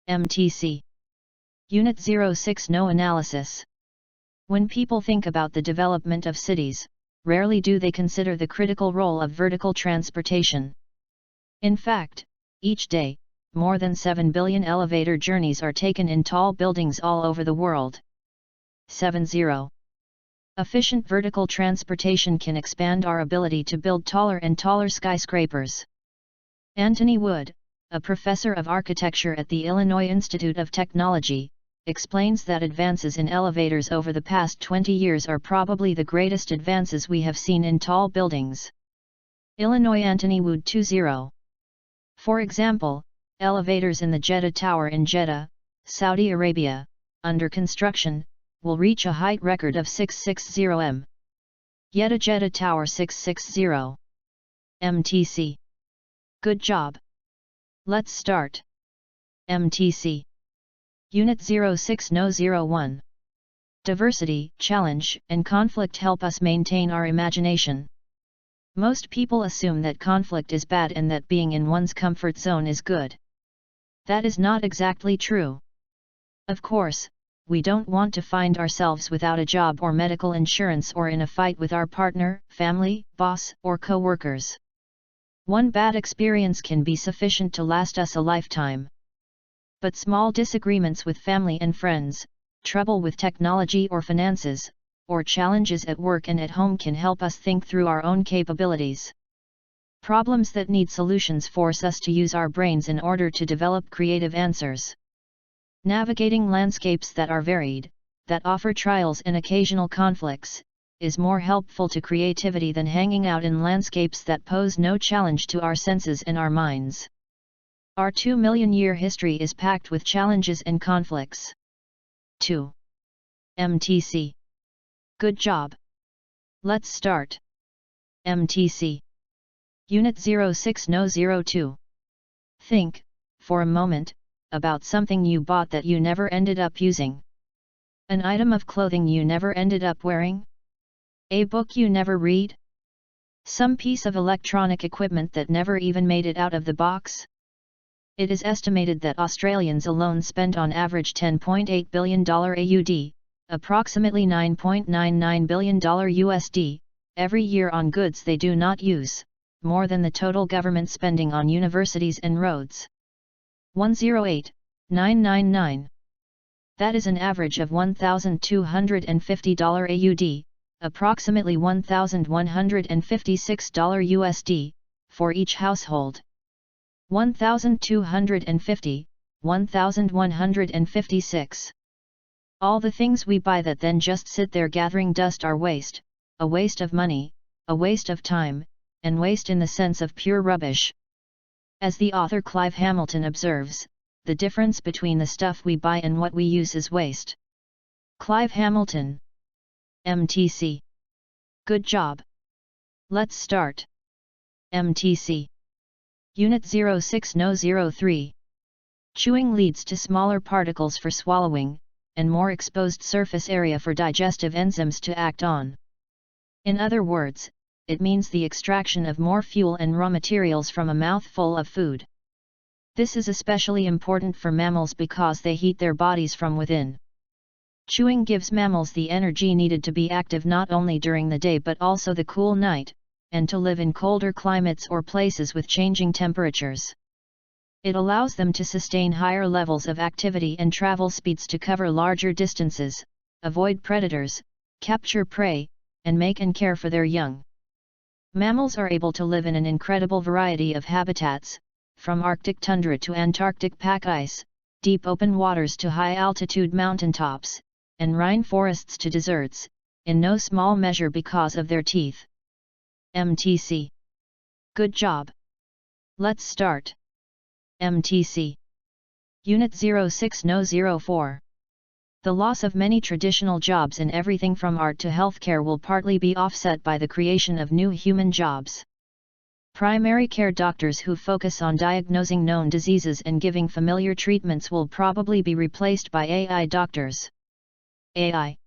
MTC. Unit 06 No Analysis. When people think about the development of cities, rarely do they consider the critical role of vertical transportation. In fact, each day, more than 7 billion elevator journeys are taken in tall buildings all over the world. 70. Efficient vertical transportation can expand our ability to build taller and taller skyscrapers. Anthony Wood, a professor of architecture at the Illinois Institute of Technology, explains that advances in elevators over the past 20 years are probably the greatest advances we have seen in tall buildings. Illinois Anthony Wood 20. For example, elevators in the Jeddah Tower in Jeddah, Saudi Arabia, under construction, will reach a height record of 660 m. Jeddah Tower 660 MTC. Good job. Let's start. MTC. Unit 06 No 01. Diversity, challenge, and conflict help us maintain our imagination. Most people assume that conflict is bad and that being in one's comfort zone is good. That is not exactly true. Of course, we don't want to find ourselves without a job or medical insurance or in a fight with our partner, family, boss, or co-workers. One bad experience can be sufficient to last us a lifetime. But small disagreements with family and friends, trouble with technology or finances, or challenges at work and at home can help us think through our own capabilities. Problems that need solutions force us to use our brains in order to develop creative answers. Navigating landscapes that are varied, that offer trials and occasional conflicts, is more helpful to creativity than hanging out in landscapes that pose no challenge to our senses and our minds. Our 2-million-year history is packed with challenges and conflicts. 2. MTC. Good job. Let's start. MTC. Unit 06 No 02. Think, for a moment, about something you bought that you never ended up using. An item of clothing you never ended up wearing? A book you never read? Some piece of electronic equipment that never even made it out of the box? It is estimated that Australians alone spend on average $10.8 billion AUD, approximately $9.99 billion USD, every year on goods they do not use, more than the total government spending on universities and roads. 108,999. That is an average of $1,250 AUD, approximately $1,156 USD, for each household. 1,250, 1,156. All the things we buy that then just sit there gathering dust are waste, a waste of money, a waste of time, and waste in the sense of pure rubbish. As the author Clive Hamilton observes, the difference between the stuff we buy and what we use is waste. Clive Hamilton. MTC. Good job. Let's start. MTC. Unit 06 No 03. Chewing leads to smaller particles for swallowing, and more exposed surface area for digestive enzymes to act on. In other words, it means the extraction of more fuel and raw materials from a mouthful of food. This is especially important for mammals because they heat their bodies from within. Chewing gives mammals the energy needed to be active not only during the day but also the cool night, and to live in colder climates or places with changing temperatures. It allows them to sustain higher levels of activity and travel speeds to cover larger distances, avoid predators, capture prey, and make and care for their young. Mammals are able to live in an incredible variety of habitats, from Arctic tundra to Antarctic pack ice, deep open waters to high-altitude mountaintops, and rainforests to deserts, in no small measure because of their teeth. MTC. Good job. Let's start. MTC. Unit 06 No 04. The loss of many traditional jobs in everything from art to healthcare will partly be offset by the creation of new human jobs. Primary care doctors who focus on diagnosing known diseases and giving familiar treatments will probably be replaced by AI doctors. AI.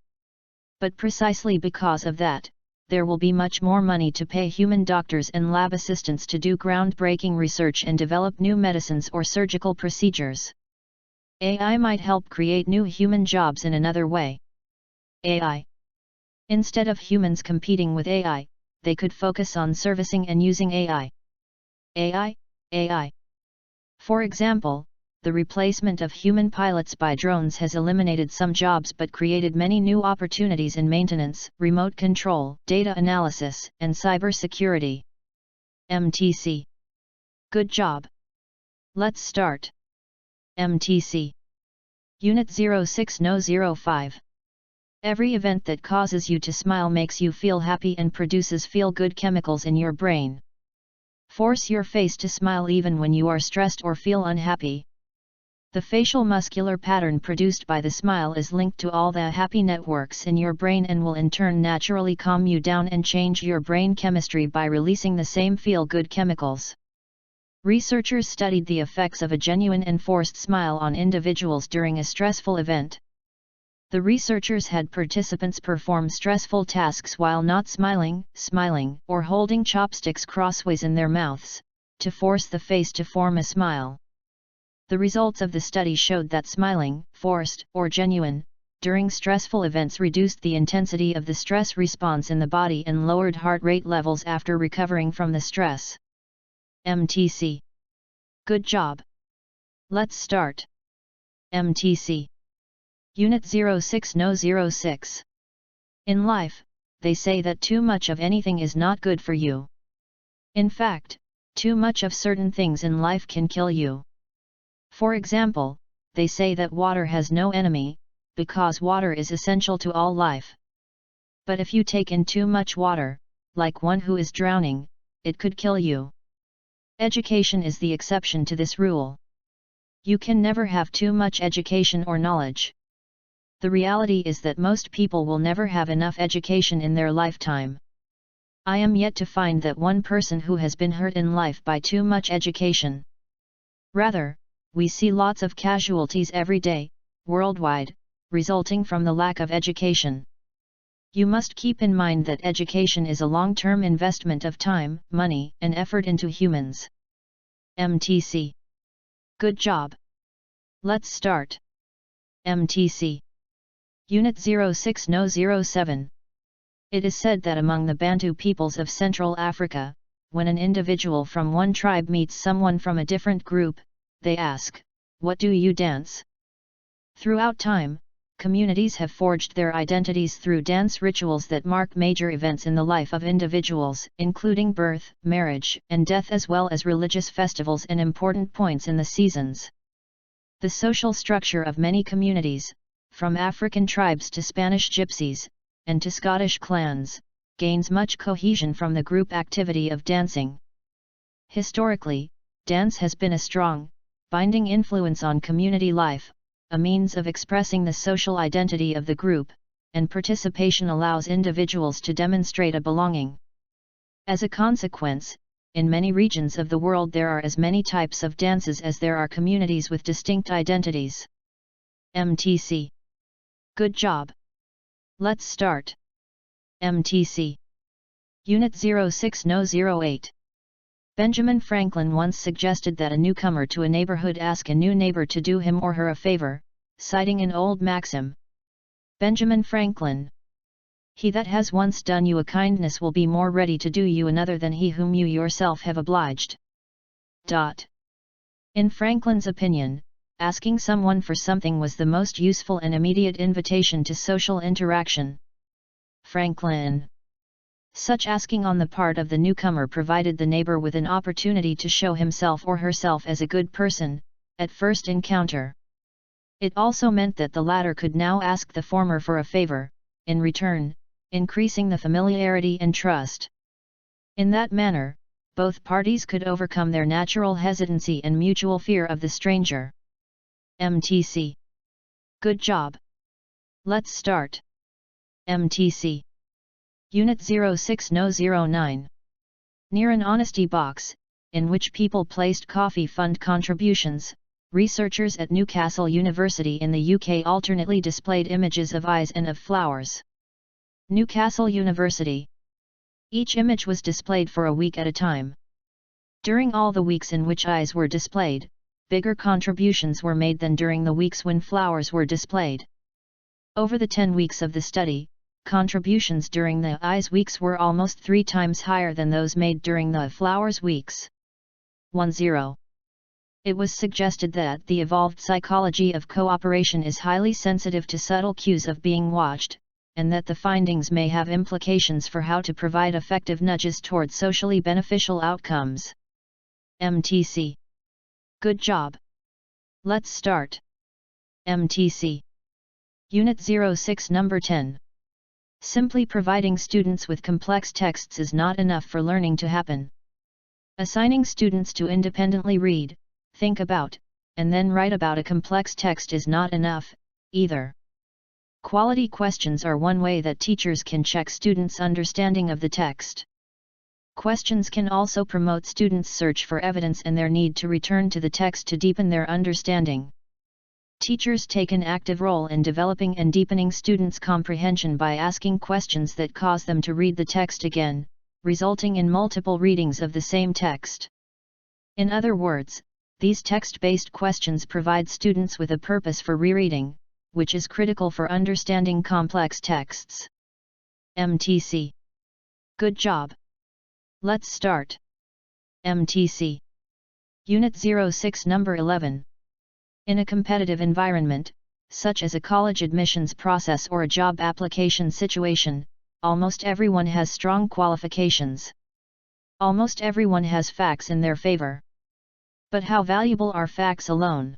But precisely because of that, there will be much more money to pay human doctors and lab assistants to do groundbreaking research and develop new medicines or surgical procedures. AI might help create new human jobs in another way. AI. Instead of humans competing with AI, they could focus on servicing and using AI. AI. For example, the replacement of human pilots by drones has eliminated some jobs but created many new opportunities in maintenance, remote control, data analysis, and cybersecurity. MTC. Good job. Let's start. MTC. Unit 06-05. Every event that causes you to smile makes you feel happy and produces feel-good chemicals in your brain. Force your face to smile even when you are stressed or feel unhappy. The facial muscular pattern produced by the smile is linked to all the happy networks in your brain and will in turn naturally calm you down and change your brain chemistry by releasing the same feel-good chemicals. Researchers studied the effects of a genuine and forced smile on individuals during a stressful event. The researchers had participants perform stressful tasks while not smiling, or holding chopsticks crossways in their mouths, to force the face to form a smile. The results of the study showed that smiling, forced or genuine, during stressful events reduced the intensity of the stress response in the body and lowered heart rate levels after recovering from the stress. MTC. Good job. Let's start. MTC. Unit 06-06. In life, they say that too much of anything is not good for you. In fact, too much of certain things in life can kill you. For example, they say that water has no enemy, because water is essential to all life. But if you take in too much water, like one who is drowning, it could kill you. Education is the exception to this rule. You can never have too much education or knowledge. The reality is that most people will never have enough education in their lifetime. I am yet to find that one person who has been hurt in life by too much education. Rather, we see lots of casualties every day, worldwide, resulting from the lack of education. You must keep in mind that education is a long-term investment of time, money, and effort into humans. MTC. Good job. Let's start. MTC. Unit 06-07. It is said that among the Bantu peoples of Central Africa, when an individual from one tribe meets someone from a different group, they ask, "What do you dance?" Throughout time, communities have forged their identities through dance rituals that mark major events in the life of individuals, including birth, marriage, and death, as well as religious festivals and important points in the seasons. The social structure of many communities, from African tribes to Spanish gypsies, and to Scottish clans, gains much cohesion from the group activity of dancing. Historically, dance has been a strong, binding influence on community life, a means of expressing the social identity of the group, and participation allows individuals to demonstrate a belonging. As a consequence, in many regions of the world there are as many types of dances as there are communities with distinct identities. MTC. Good job. Let's start. MTC. Unit 06-08. Benjamin Franklin once suggested that a newcomer to a neighborhood ask a new neighbor to do him or her a favor, citing an old maxim. Benjamin Franklin. He that has once done you a kindness will be more ready to do you another than he whom you yourself have obliged. In Franklin's opinion, asking someone for something was the most useful and immediate invitation to social interaction. Franklin. Such asking on the part of the newcomer provided the neighbor with an opportunity to show himself or herself as a good person, at first encounter. It also meant that the latter could now ask the former for a favor, in return, increasing the familiarity and trust. In that manner, both parties could overcome their natural hesitancy and mutual fear of the stranger. MTC. Good job. Let's start. MTC. Unit 06-09. Near an honesty box, in which people placed coffee fund contributions, researchers at Newcastle University in the UK alternately displayed images of eyes and of flowers. Newcastle University. Each image was displayed for a week at a time. During all the weeks in which eyes were displayed, bigger contributions were made than during the weeks when flowers were displayed. Over the 10 weeks of the study, contributions during the eyes weeks were almost 3 times higher than those made during the flowers weeks. 10. It was suggested that the evolved psychology of cooperation is highly sensitive to subtle cues of being watched, and that the findings may have implications for how to provide effective nudges toward socially beneficial outcomes. MTC. Good job. Let's start. MTC. Unit 06 Number 10. Simply providing students with complex texts is not enough for learning to happen. Assigning students to independently read, think about, and then write about a complex text is not enough, either. Quality questions are one way that teachers can check students' understanding of the text. Questions can also promote students' search for evidence and their need to return to the text to deepen their understanding. Teachers take an active role in developing and deepening students' comprehension by asking questions that cause them to read the text again, resulting in multiple readings of the same text. In other words, these text-based questions provide students with a purpose for rereading, which is critical for understanding complex texts. MTC. Good job. Let's start. MTC. Unit 06 Number 11. In a competitive environment, such as a college admissions process or a job application situation, almost everyone has strong qualifications. Almost everyone has facts in their favor. But how valuable are facts alone?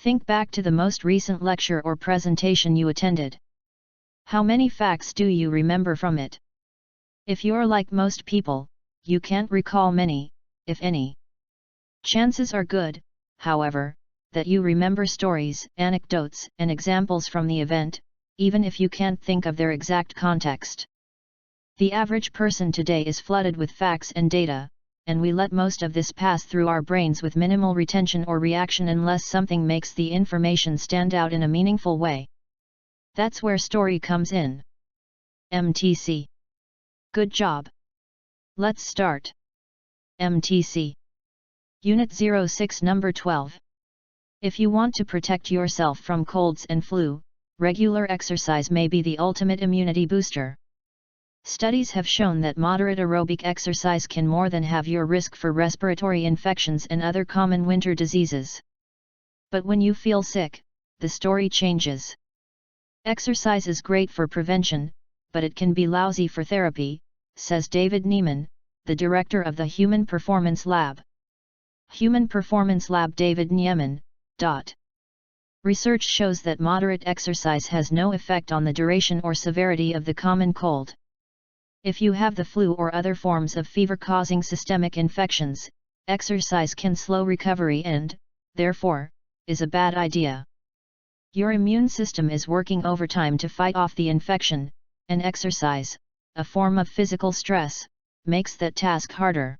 Think back to the most recent lecture or presentation you attended. How many facts do you remember from it? If you're like most people, you can't recall many, if any. Chances are good, however, that you remember stories, anecdotes, and examples from the event, even if you can't think of their exact context. The average person today is flooded with facts and data, and we let most of this pass through our brains with minimal retention or reaction unless something makes the information stand out in a meaningful way. That's where story comes in. MTC. Good job. Let's start. MTC. Unit 06 Number 12. If you want to protect yourself from colds and flu, regular exercise may be the ultimate immunity booster. Studies have shown that moderate aerobic exercise can more than halve your risk for respiratory infections and other common winter diseases. But when you feel sick, the story changes. Exercise is great for prevention, but it can be lousy for therapy, says David Nieman, the director of the Human Performance Lab. Human Performance Lab David Nieman. Research shows that moderate exercise has no effect on the duration or severity of the common cold. If you have the flu or other forms of fever-causing systemic infections, exercise can slow recovery and, therefore, is a bad idea. Your immune system is working overtime to fight off the infection, and exercise, a form of physical stress, makes that task harder.